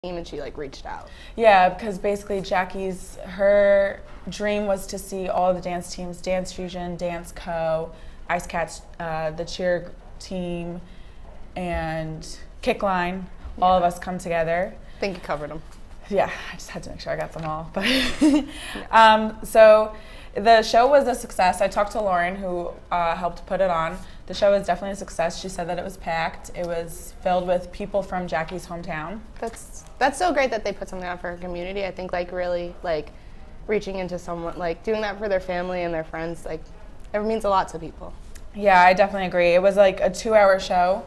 and she like reached out. Yeah, because basically her dream was to see all the dance teams, Dance Fusion, Dance Co., Ice Cats, the cheer team, and Kickline, all of us come together. I think you covered them. Yeah, I just had to make sure I got them all. But so the show was a success. I talked to Lauren, who helped put it on. The show was definitely a success. She said that it was packed. It was filled with people from Jackie's hometown. That's so great that they put something on for her community. I think like really like reaching into someone, like doing that for their family and their friends, like it means a lot to people. Yeah, I definitely agree. It was like a 2-hour show.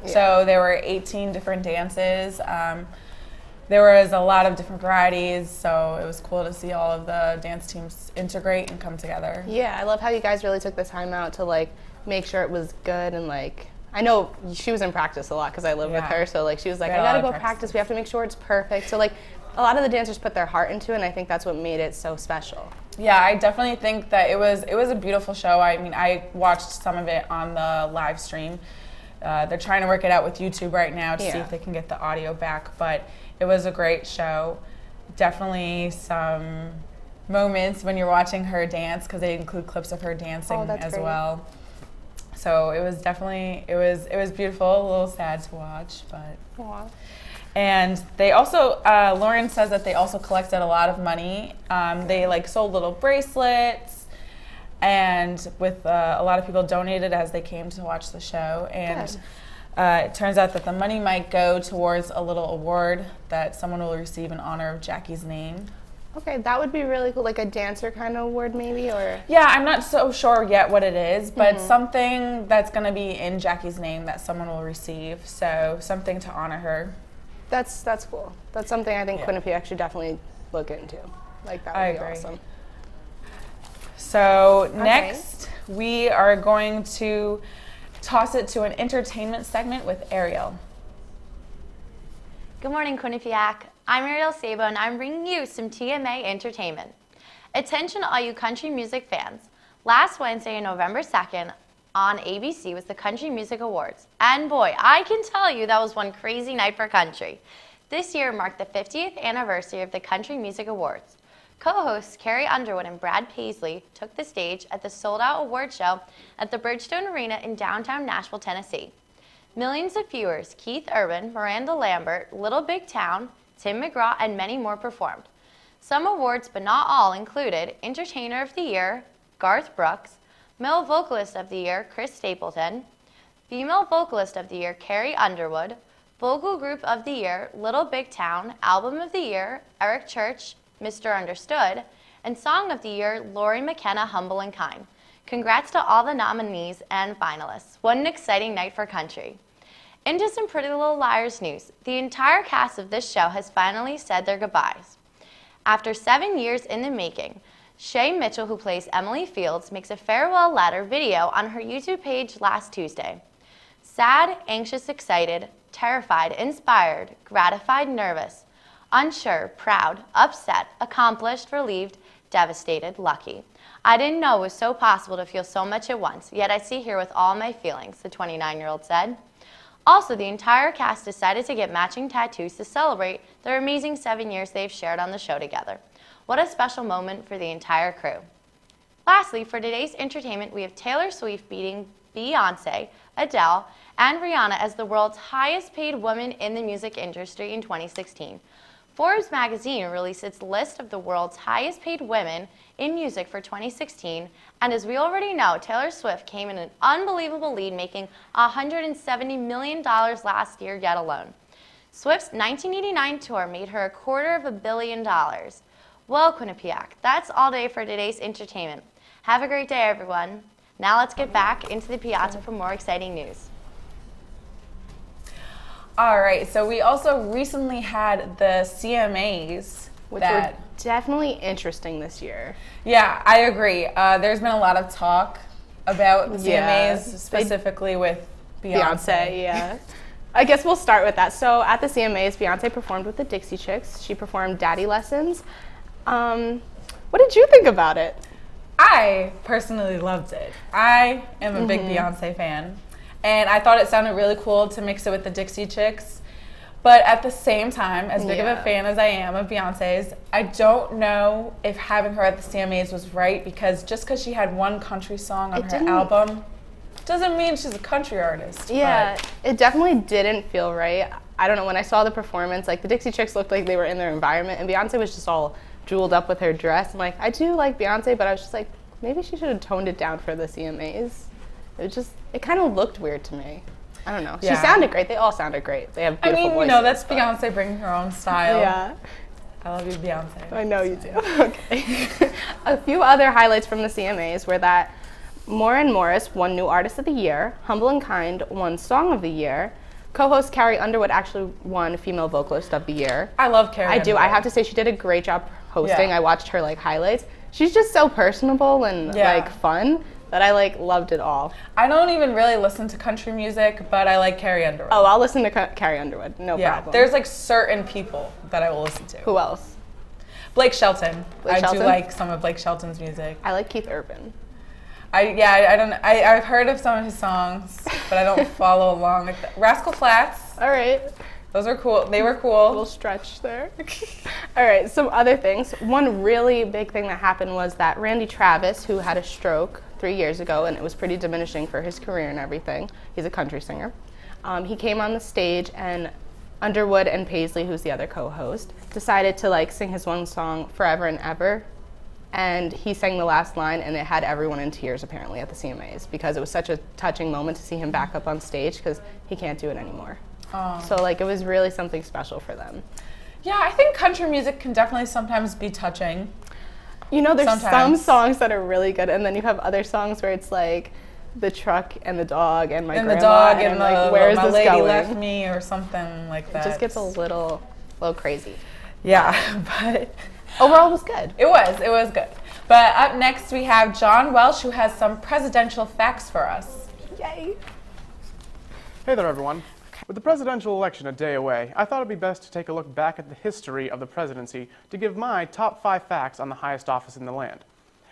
Yeah. So there were 18 different dances. There was a lot of different varieties, so it was cool to see all of the dance teams integrate and come together. Yeah, I love how you guys really took the time out to like make sure it was good, and like I know she was in practice a lot because I live with her, so like she was like, I gotta go practice. We have to make sure it's perfect. So like a lot of the dancers put their heart into it, and I think that's what made it so special. Yeah, I definitely think that it was a beautiful show. I mean, I watched some of it on the live stream. They're trying to work it out with YouTube right now to see if they can get the audio back, but it was a great show. Definitely some moments when you're watching her dance, because they include clips of her dancing as well. So it was definitely, it was beautiful, a little sad to watch, but. Aww. And they also, Lauren says that they also collected a lot of money. They like sold little bracelets, and with a lot of people donated as they came to watch the show. And it turns out that the money might go towards a little award that someone will receive in honor of Jackie's name. Okay, that would be really cool, like a dancer kind of award maybe, or? Yeah, I'm not so sure yet what it is, but something that's going to be in Jackie's name that someone will receive, so something to honor her. That's cool. That's something I think Quinnipiac should definitely look into. Like that would be awesome. So next, we are going to toss it to an entertainment segment with Ariel. Good morning, Quinnipiac. I'm Ariel Sabo, and I'm bringing you some TMA entertainment. Attention all you country music fans. Last Wednesday, November 2nd, on ABC was the Country Music Awards. And boy, I can tell you that was one crazy night for country. This year marked the 50th anniversary of the Country Music Awards. Co-hosts Carrie Underwood and Brad Paisley took the stage at the sold-out award show at the Bridgestone Arena in downtown Nashville, Tennessee. Millions of viewers, Keith Urban, Miranda Lambert, Little Big Town, Tim McGraw, and many more performed. Some awards, but not all, included Entertainer of the Year, Garth Brooks, Male Vocalist of the Year, Chris Stapleton, Female Vocalist of the Year, Carrie Underwood, Vocal Group of the Year, Little Big Town, Album of the Year, Eric Church, Mr. Understood, and Song of the Year, Lori McKenna, Humble and Kind. Congrats to all the nominees and finalists. What an exciting night for country. Into some Pretty Little Liars news. The entire cast of this show has finally said their goodbyes. After 7 years in the making, Shay Mitchell, who plays Emily Fields, makes a farewell letter video on her YouTube page last Tuesday. Sad, anxious, excited, terrified, inspired, gratified, nervous, unsure, proud, upset, accomplished, relieved, devastated, lucky. I didn't know it was so possible to feel so much at once, yet I sit here with all my feelings, the 29-year-old said. Also, the entire cast decided to get matching tattoos to celebrate their amazing 7 years they've shared on the show together. What a special moment for the entire crew. Lastly, for today's entertainment, we have Taylor Swift beating Beyoncé, Adele, and Rihanna as the world's highest paid woman in the music industry in 2016. Forbes magazine released its list of the world's highest paid women in music for 2016, and as we already know, Taylor Swift came in an unbelievable lead, making $170 million last year yet alone. Swift's 1989 tour made her $250 million. Well, Quinnipiac, that's all day for today's entertainment. Have a great day, everyone. Now let's get back into the piazza for more exciting news. All right, so we also recently had the CMAs. Which were definitely interesting this year. Yeah, I agree. There's been a lot of talk about the CMAs, specifically with Beyonce. Yeah. I guess we'll start with that. So at the CMAs, Beyonce performed with the Dixie Chicks. She performed Daddy Lessons. What did you think about it? I personally loved it. I am a big Beyonce fan. And I thought it sounded really cool to mix it with the Dixie Chicks. But at the same time, as big of a fan as I am of Beyonce's, I don't know if having her at the CMAs was right, because just because she had one country song on her album doesn't mean she's a country artist. Yeah, it definitely didn't feel right. I don't know, when I saw the performance, like the Dixie Chicks looked like they were in their environment, and Beyonce was just all jeweled up with her dress. And like, I do like Beyonce, but I was just like, maybe she should have toned it down for the CMAs. It kind of looked weird to me. I don't know. She sounded great. They all sounded great. They have beautiful voices. You know, that's Beyonce bringing her own style. Yeah. I love you, Beyonce. I know you do. Okay. A few other highlights from the CMAs were that Maureen Morris won New Artist of the Year, Humble and Kind won Song of the Year, co-host Carrie Underwood actually won Female Vocalist of the Year. I love Carrie Underwood. I have to say she did a great job hosting. I watched her highlights. She's just so personable and fun that I loved it all. I don't even really listen to country music, but I like Carrie Underwood. Oh, I'll listen to Carrie Underwood, no problem. There's certain people that I will listen to. Who else? Blake Shelton. I do like some of Blake Shelton's music. I like Keith Urban. I've heard of some of his songs, but I don't follow along. Like Rascal Flatts. All right. Those were cool. They were cool. A little stretch there. All right, some other things. One really big thing that happened was that Randy Travis, who had a stroke 3 years ago, and it was pretty diminishing for his career and everything. He's a country singer. He came on the stage, and Underwood and Paisley, who's the other co-host, decided to sing his one song, Forever and Ever. And he sang the last line, and it had everyone in tears apparently at the CMAs, because it was such a touching moment to see him back up on stage, because he can't do it anymore. So it was really something special for them. Yeah, I think country music can definitely sometimes be touching. You know, there's some songs that are really good, and then you have other songs where it's the truck and the dog and my grandma, the dog and where is my this lady going? left me, or something like that. It just gets a little crazy. Yeah, but overall it was good. It was good. But up next we have John Welsh, who has some presidential facts for us. Yay. Hey there, everyone. With the presidential election a day away, I thought it'd be best to take a look back at the history of the presidency to give my top 5 facts on the highest office in the land.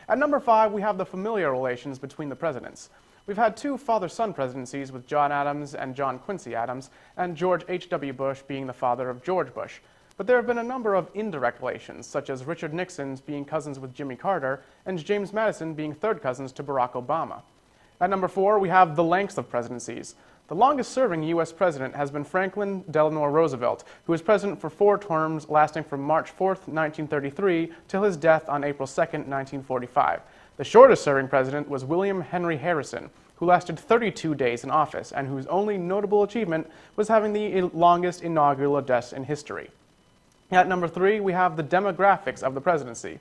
At number 5, we have the familial relations between the presidents. We've had 2 father-son presidencies with John Adams and John Quincy Adams, and George H.W. Bush being the father of George Bush. But there have been a number of indirect relations, such as Richard Nixon's being cousins with Jimmy Carter, and James Madison being third cousins to Barack Obama. At number 4, we have the lengths of presidencies. The longest-serving U.S. president has been Franklin Delano Roosevelt, who was president for 4 terms lasting from March 4th, 1933, till his death on April 2nd, 1945. The shortest-serving president was William Henry Harrison, who lasted 32 days in office, and whose only notable achievement was having the longest inaugural address in history. At number 3, we have the demographics of the presidency.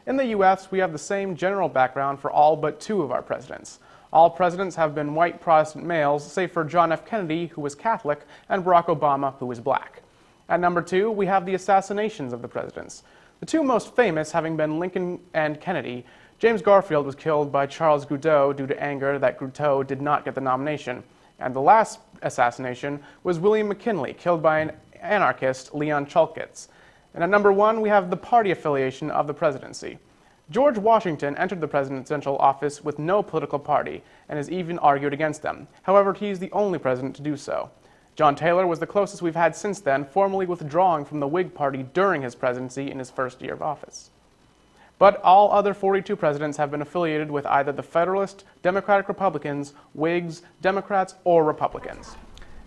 In the U.S., we have the same general background for all but 2 of our presidents. All presidents have been white Protestant males, save for John F. Kennedy, who was Catholic, and Barack Obama, who was black. At number 2, we have the assassinations of the presidents. The 2 most famous having been Lincoln and Kennedy. James Garfield was killed by Charles Guiteau due to anger that Guiteau did not get the nomination. And the last assassination was William McKinley, killed by an anarchist, Leon Chalkitz. And at number 1, we have the party affiliation of the presidency. George Washington entered the presidential office with no political party and has even argued against them. However, he is the only president to do so. John Taylor was the closest we've had since then, formally withdrawing from the Whig Party during his presidency in his first year of office. But all other 42 presidents have been affiliated with either the Federalist, Democratic Republicans, Whigs, Democrats, or Republicans.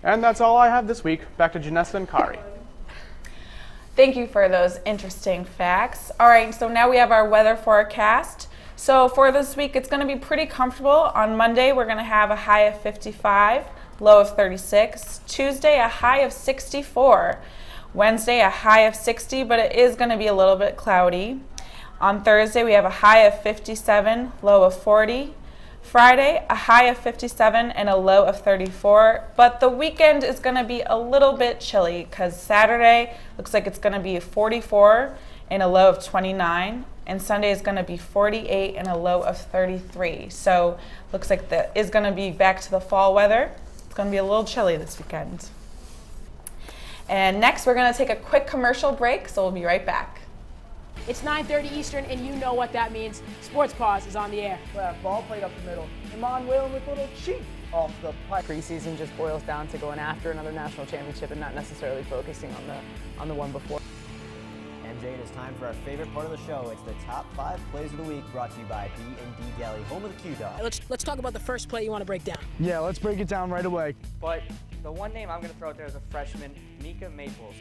And that's all I have this week. Back to Janessa and Kari. Thank you for those interesting facts. All right, so now we have our weather forecast. So for this week, it's going to be pretty comfortable. On Monday, we're going to have a high of 55, low of 36. Tuesday, a high of 64. Wednesday, a high of 60, but it is going to be a little bit cloudy. On Thursday, we have a high of 57, low of 40. Friday, a high of 57 and a low of 34, but the weekend is going to be a little bit chilly because Saturday looks like it's going to be 44 and a low of 29, and Sunday is going to be 48 and a low of 33. So looks like that is going to be back to the fall weather. It's going to be a little chilly this weekend. And next, we're going to take a quick commercial break, so we'll be right back. It's 9:30 Eastern, and you know what that means. Sports Pause is on the air. We'll have ball played up the middle. Emmanuel with little cheek. off the play. Preseason just boils down to going after another national championship and not necessarily focusing on the one before. MJ, it is time for our favorite part of the show. It's the top 5 plays of the week, brought to you by B&D Deli, home of the Q-Dog. Let's talk about the first play you want to break down. Yeah, let's break it down right away. But the one name I'm going to throw out there is a freshman, Mika Maples.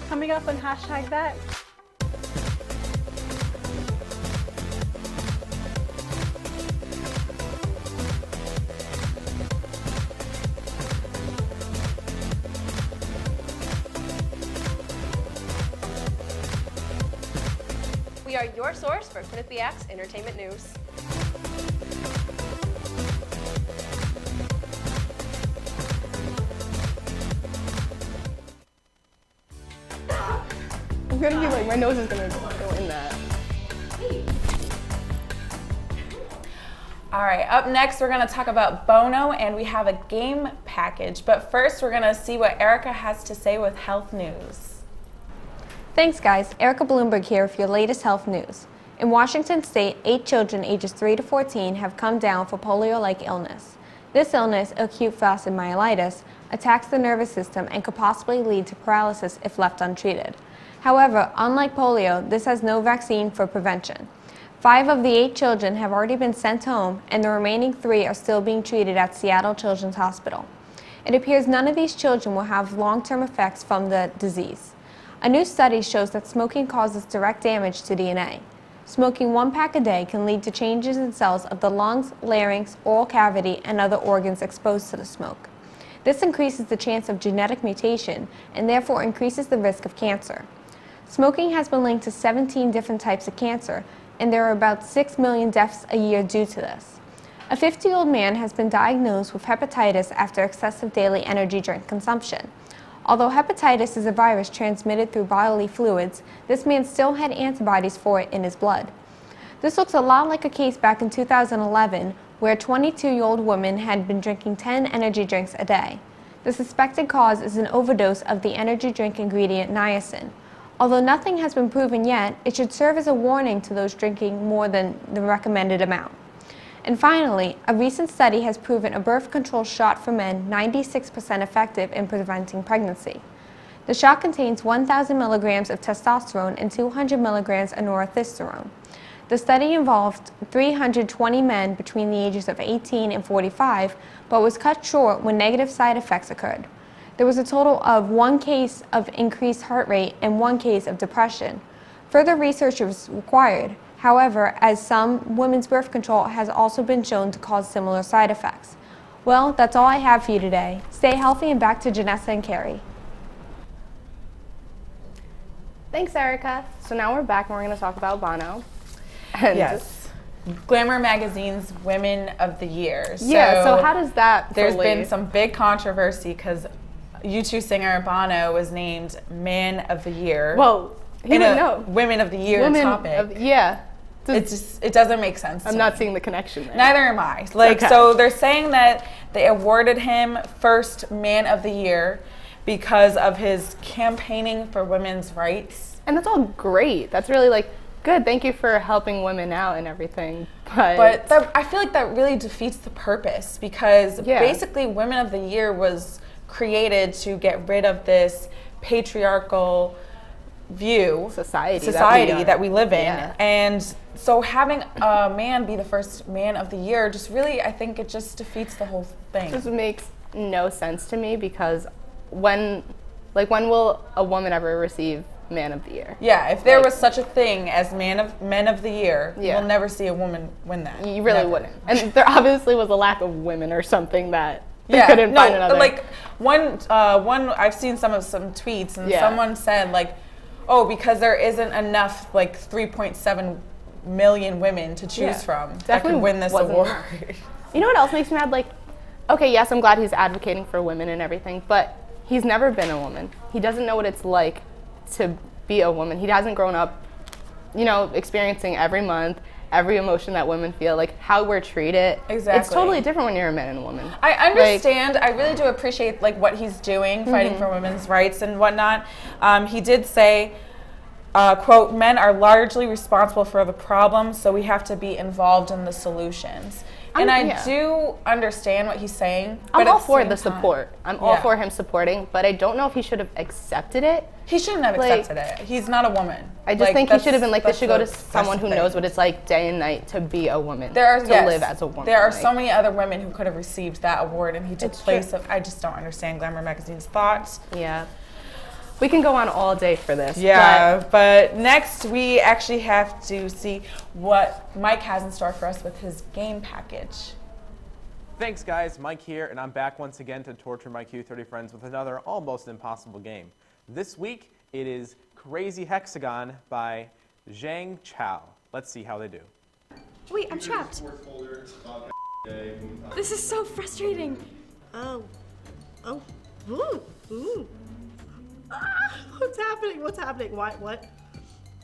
Coming up on hashtag that. We are your source for FNFBX entertainment news. I'm gonna be like, my nose is gonna go in that. All right, up next we're gonna talk about Bono, and we have a game package. But first we're gonna see what Erica has to say with health news. Thanks guys, Erica Bloomberg here with your latest health news. In Washington state, 8 children ages 3 to 14 have come down for polio-like illness. This illness, acute flaccid myelitis, attacks the nervous system and could possibly lead to paralysis if left untreated. However, unlike polio, this has no vaccine for prevention. 5 of the 8 children have already been sent home, and the remaining 3 are still being treated at Seattle Children's Hospital. It appears none of these children will have long-term effects from the disease. A new study shows that smoking causes direct damage to DNA. Smoking 1 pack a day can lead to changes in cells of the lungs, larynx, oral cavity, and other organs exposed to the smoke. This increases the chance of genetic mutation and therefore increases the risk of cancer. Smoking has been linked to 17 different types of cancer, and there are about 6 million deaths a year due to this. A 50-year-old man has been diagnosed with hepatitis after excessive daily energy drink consumption. Although hepatitis is a virus transmitted through bodily fluids, this man still had antibodies for it in his blood. This looks a lot like a case back in 2011 where a 22-year-old woman had been drinking 10 energy drinks a day. The suspected cause is an overdose of the energy drink ingredient niacin. Although nothing has been proven yet, it should serve as a warning to those drinking more than the recommended amount. And finally, a recent study has proven a birth control shot for men 96% effective in preventing pregnancy. The shot contains 1,000 milligrams of testosterone and 200 milligrams of norethistérone. The study involved 320 men between the ages of 18 and 45, but was cut short when negative side effects occurred. There was a total of 1 case of increased heart rate and 1 case of depression. Further research is required. However, as some women's birth control has also been shown to cause similar side effects. Well, that's all I have for you today. Stay healthy, and back to Janessa and Carrie. Thanks, Erica. So now we're back and we're going to talk about Bono. And yes. Glamour Magazine's Women of the Year. Yeah, so how does that There's been some big controversy because U2 singer Bono was named Man of the Year. Well, he didn't know. Women of the Year topic. It doesn't make sense. I'm not seeing the connection there. Neither am I. So they're saying that they awarded him first Man of the Year because of his campaigning for women's rights. And that's all great. That's really good. Thank you for helping women out and everything. But I feel like that really defeats the purpose because basically Women of the Year was created to get rid of this patriarchal view society that we live in. Yeah. And so having a man be the first man of the year just really, I think it just defeats the whole thing. It just makes no sense to me, because when will a woman ever receive Man of the Year? Yeah, if there was such a thing as Men of the Year, you'll never see a woman win that. You really wouldn't. And there obviously was a lack of women or something that they couldn't find another. Like one I've seen some tweets, and someone said like, oh, because there isn't enough like 3.7 million women to choose from that could win this award. You know what else makes me mad? Like, okay, yes, I'm glad he's advocating for women and everything, but he's never been a woman. He doesn't know what it's like to be a woman. He hasn't grown up, experiencing every month, every emotion that women feel, like how we're treated. Exactly. It's totally different when you're a man and a woman. I understand. I really do appreciate like what he's doing, fighting for women's rights and whatnot. He did say, quote, men are largely responsible for the problems, so we have to be involved in the solutions. And I do understand what he's saying. I'm all for the support. I'm all for him supporting, but I don't know if he should have accepted it. He shouldn't have accepted it. He's not a woman. I just think he should have been like, this should go to someone who knows what it's like day and night to be a woman, to live as a woman. There are so many other women who could have received that award, and he took place of, I just don't understand Glamour Magazine's thoughts. Yeah. We can go on all day for this. Yeah, but next we actually have to see what Mike has in store for us with his game package. Thanks guys, Mike here, and I'm back once again to torture my Q30 friends with another almost impossible game. This week it is Crazy Hexagon by Zhang Chao. Let's see how they do. Wait, I'm trapped. This is so frustrating. Oh, ooh. Ah, what's happening? What's happening? What?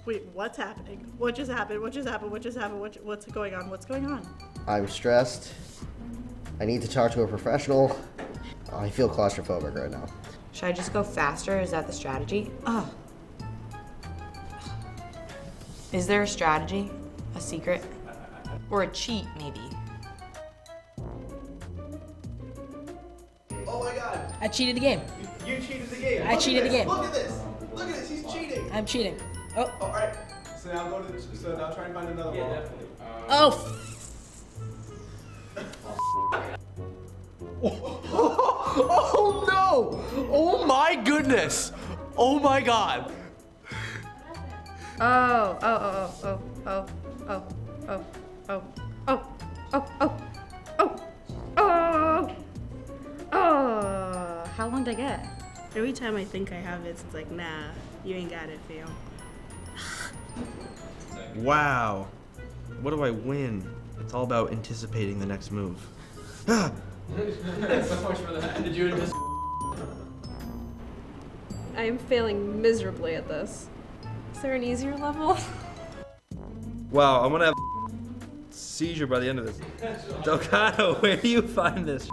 Wait, what's happening? What just happened? What's going on? What's going on? I'm stressed. I need to talk to a professional. I feel claustrophobic right now. Should I just go faster? Is that the strategy? Oh. Is there a strategy? A secret? Or a cheat, maybe? Oh my god! I cheated the game. You cheated the game. I cheated the game. Look at this. Look at this. He's cheating. I'm cheating. Oh. All right. So now now try and find another wall. Definitely. Oh no! Oh my goodness! Oh my god! How long did I get? Every time I think I have it, it's like, nah, you ain't got it, fam. Wow. What do I win? It's all about anticipating the next move. Ah! So much for that. Did you just... I am failing miserably at this. Is there an easier level? Wow, I'm gonna have seizure by the end of this. Delgado, where do you find this?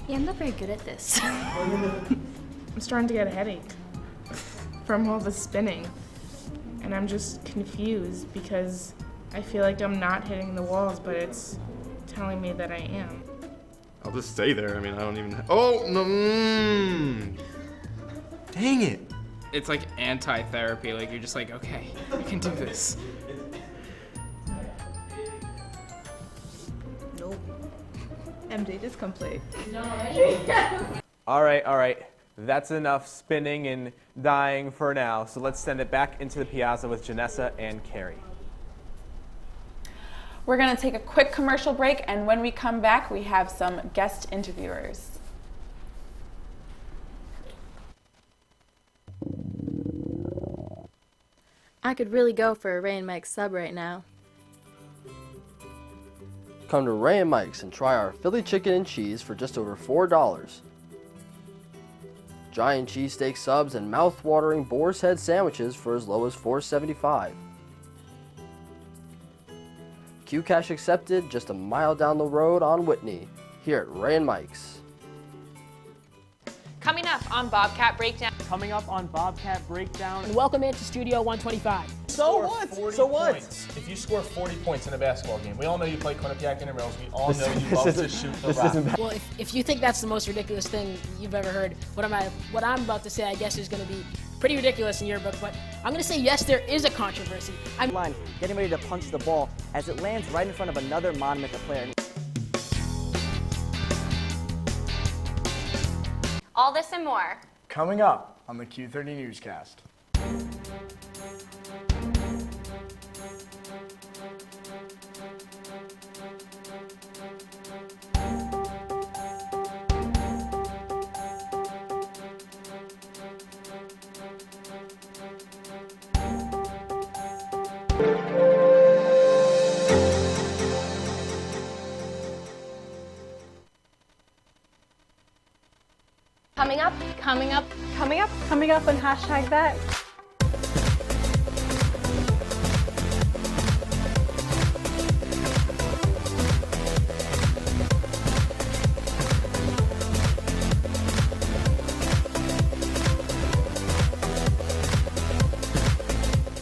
Yeah, I'm not very good at this. I'm starting to get a headache from all the spinning. And I'm just confused because I feel like I'm not hitting the walls, but it's telling me that I am. I'll just stay there. I mean, I don't even... Oh, no. Dang it. It's like anti-therapy. Like, you're just like, okay, you can do this. Nope. MJ, just complete. All right. That's enough spinning and dying for now. So let's send it back into the piazza with Janessa and Carrie. We're going to take a quick commercial break, and when we come back, we have some guest interviewers. I could really go for a Ray and Mike's sub right now. Come to Ray and Mike's and try our Philly chicken and cheese for just over $4. Giant cheesesteak subs and mouth-watering boar's head sandwiches for as low as $4.75. Q-Cash accepted just a mile down the road on Whitney, here at Ray and Mike's. Coming up on Bobcat Breakdown. Coming up on Bobcat Breakdown. And welcome into Studio 125. So what? So what? If you score 40 points in a basketball game, we all know you play Quinnipiac intramurals. We all know you love to shoot the rock. Well, if you think that's the most ridiculous thing you've ever heard, what I'm about to say, I guess, is going to be pretty ridiculous in your book. But I'm going to say yes, there is a controversy. I'm getting ready to punch the ball as it lands right in front of another Monumental player. All this and more. Coming up on the Q30 Newscast. Coming up, Coming up. coming up, coming up on hashtag that.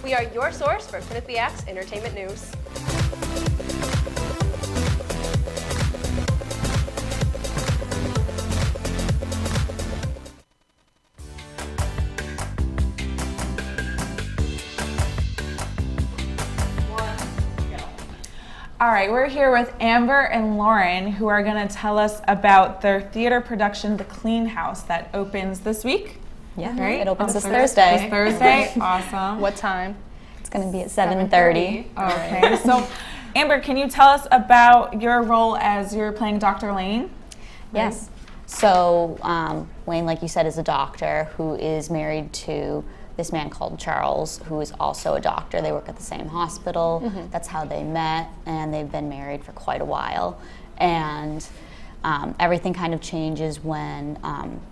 We are your source for Quinnipiac's entertainment news. All right, we're here with Amber and Lauren, who are going to tell us about their theater production, The Clean House, that opens this week. Yeah, right? it opens this Thursday. This Thursday, awesome. What time? It's going to be at 7:30. Okay, so Amber, can you tell us about your role as you're playing Dr. Lane? Yes. So Wayne, like you said, is a doctor who is married to this man called Charles, who is also a doctor. They work at the same hospital. Mhm. That's how they met, and they've been married for quite a while. And everything kind of changes when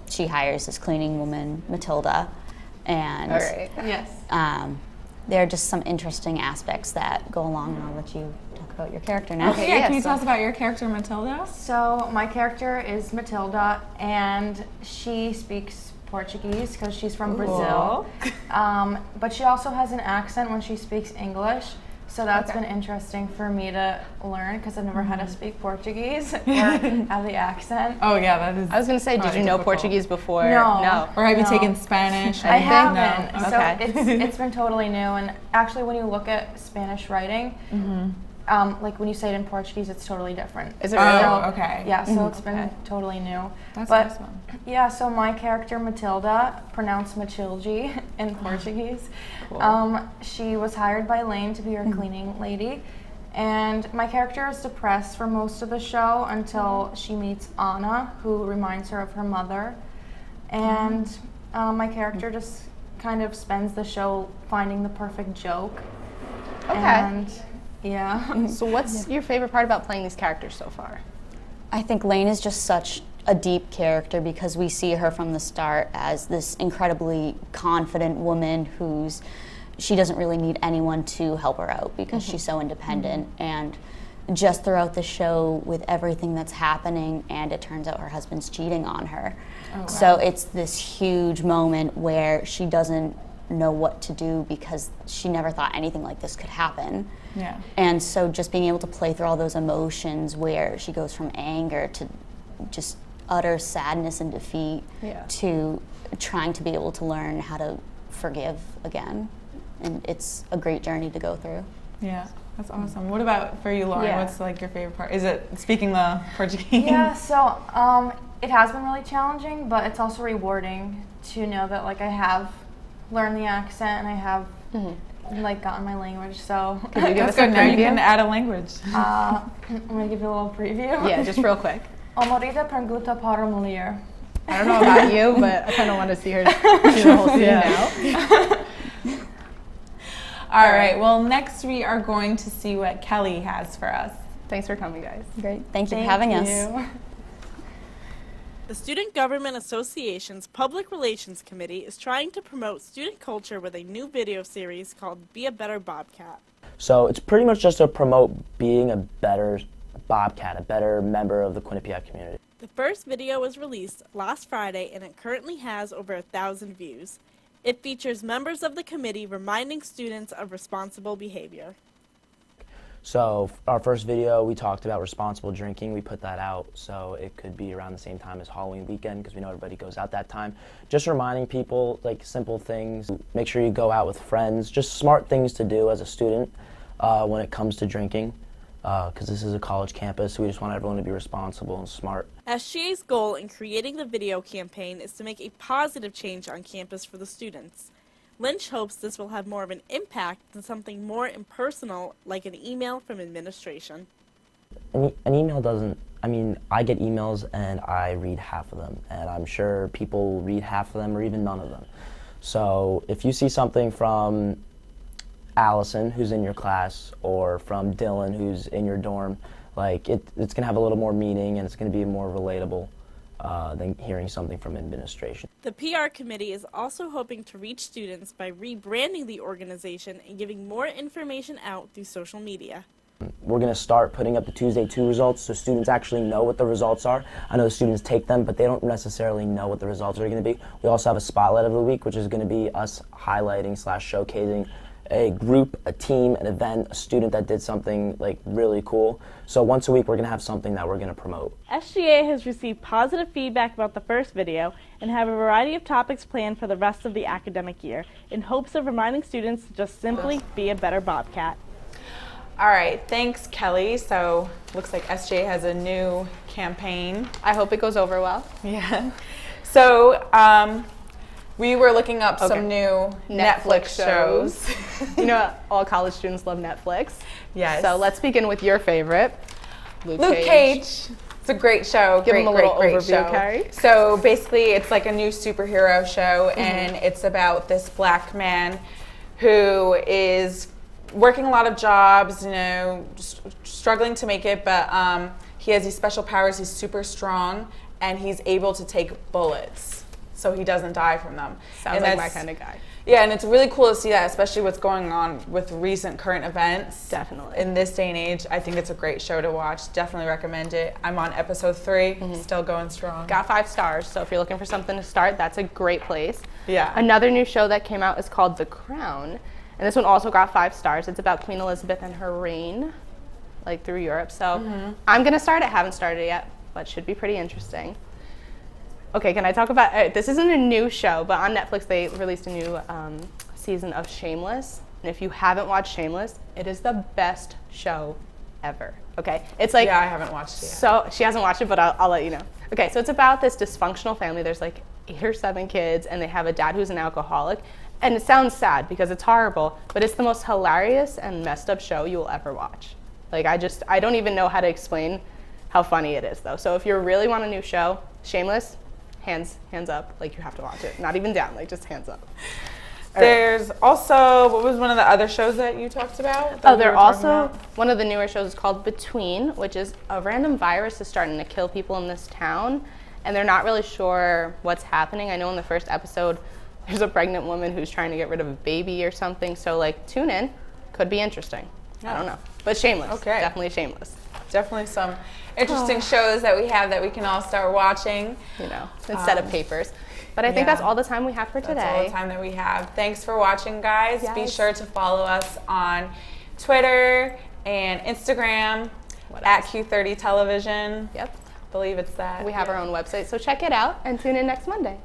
she hires this cleaning woman, Matilda. And All right. Yes. there are just some interesting aspects that go along, and I'll let you talk about your character now. Okay, yeah, can you tell us about your character, Matilda? So my character is Matilda, and she speaks Portuguese because she's from Brazil. But she also has an accent when she speaks English. So that's been interesting for me to learn because I've never had to speak Portuguese or have the accent. Oh yeah, that is. I was going to say, did you know Portuguese before? No. Or have you taken Spanish? I haven't. No. So Okay. it's been totally new. And actually, when you look at Spanish writing, like when you say it in Portuguese, it's totally different. Is it really? So, okay. Yeah, so it's been totally new. That's but awesome. yeah, so my character Matilda, pronounced Matilde in Portuguese, she was hired by Lane to be her cleaning lady. And my character is depressed for most of the show until she meets Anna, who reminds her of her mother. And my character just kind of spends the show finding the perfect joke. Okay. And yeah. So what's your favorite part about playing these characters so far? I think Lane is just such a deep character because we see her from the start as this incredibly confident woman she doesn't really need anyone to help her out because she's so independent. And just throughout the show with everything that's happening, and it turns out her husband's cheating on her. Oh, wow. So it's this huge moment where she doesn't know what to do because she never thought anything like this could happen. Yeah. And so just being able to play through all those emotions where she goes from anger to just utter sadness and defeat to trying to be able to learn how to forgive again. And it's a great journey to go through. Yeah, that's awesome. What about for you, Lauren? Yeah. What's like your favorite part? Is it speaking the Portuguese? Yeah, so it has been really challenging, but it's also rewarding to know that like I have learned the accent and I have like gotten my language. So Could you give us a good. Now you preview? can add a language. I'm gonna give you a little preview. Yeah, just real quick. O marido pergunta para a mulher. I don't know about you, but I kind of want to see her do the whole scene now. All right, well, next we are going to see what Kelly has for us. Thanks for coming, guys. Great. Thank you for having us. The Student Government Association's Public Relations Committee is trying to promote student culture with a new video series called Be a Better Bobcat. So it's pretty much just to promote being a better Bobcat, a better member of the Quinnipiac community. The first video was released last Friday and it currently has over 1,000 views. It features members of the committee reminding students of responsible behavior. So our first video, we talked about responsible drinking. We put that out so it could be around the same time as Halloween weekend because we know everybody goes out that time. Just reminding people, like, simple things. Make sure you go out with friends. Just smart things to do as a student when it comes to drinking because this is a college campus, so we just want everyone to be responsible and smart. SGA's goal in creating the video campaign is to make a positive change on campus for the students. Lynch hopes this will have more of an impact than something more impersonal like an email from administration. An email doesn't, I mean, I get emails and I read half of them, and I'm sure people read half of them or even none of them. So if you see something from Allison, who's in your class, or from Dylan, who's in your dorm, like it's going to have a little more meaning and it's going to be more relatable than hearing something from administration. The PR committee is also hoping to reach students by rebranding the organization and giving more information out through social media. We're going to start putting up the Tuesday 2 results so students actually know what the results are. I know the students take them, but they don't necessarily know what the results are going to be. We also have a spotlight of the week, which is going to be us highlighting / showcasing a group, a team, an event, a student that did something like really cool. So once a week we're going to have something that we're going to promote. SGA has received positive feedback about the first video and have a variety of topics planned for the rest of the academic year in hopes of reminding students to just simply be a better Bobcat. All right, thanks, Kelly. So looks like SGA has a new campaign. I hope it goes over well. Yeah. So we were looking up some new Netflix shows. You know, all college students love Netflix. Yes. So let's begin with your favorite, Luke Cage. It's a great show. Give great, him a little great overview, show. Carrie. So basically, it's like a new superhero show, and it's about this black man who is working a lot of jobs, you know, struggling to make it, but he has these special powers. He's super strong, and he's able to take bullets, so he doesn't die from them. Sounds like my kind of guy. Yeah, and it's really cool to see that, especially what's going on with recent current events. Definitely. In this day and age, I think it's a great show to watch. Definitely recommend it. I'm on episode 3, still going strong. Got 5 stars, so if you're looking for something to start, that's a great place. Yeah. Another new show that came out is called The Crown, and this one also got 5 stars. It's about Queen Elizabeth and her reign, like through Europe. So I'm gonna start it. Haven't started it yet, but should be pretty interesting. Okay, can I talk about, this isn't a new show, but on Netflix they released a new season of Shameless. And if you haven't watched Shameless, it is the best show ever, okay? It's like, yeah, I haven't watched it yet. So, she hasn't watched it, but I'll let you know. Okay, so it's about this dysfunctional family. There's like 8 or 7 kids, and they have a dad who's an alcoholic. And it sounds sad because it's horrible, but it's the most hilarious and messed up show you will ever watch. Like, I don't even know how to explain how funny it is, though. So if you really want a new show, Shameless, hands up, like you have to watch it. Not even down, like just hands up. There's also, what was one of the other shows that you talked about? Oh, they're also, one of the newer shows is called Between, which is a random virus is starting to kill people in this town, and they're not really sure what's happening. I know in the first episode, there's a pregnant woman who's trying to get rid of a baby or something, so like tune in, could be interesting. I don't know, but Shameless, definitely Shameless. Definitely some interesting shows that we have that we can all start watching. You know, instead of papers. But I think that's all the time we have for today. That's all the time that we have. Thanks for watching, guys. Yes. Be sure to follow us on Twitter and Instagram at Q30 Television. Yep. I believe it's that. We have our own website, so check it out and tune in next Monday.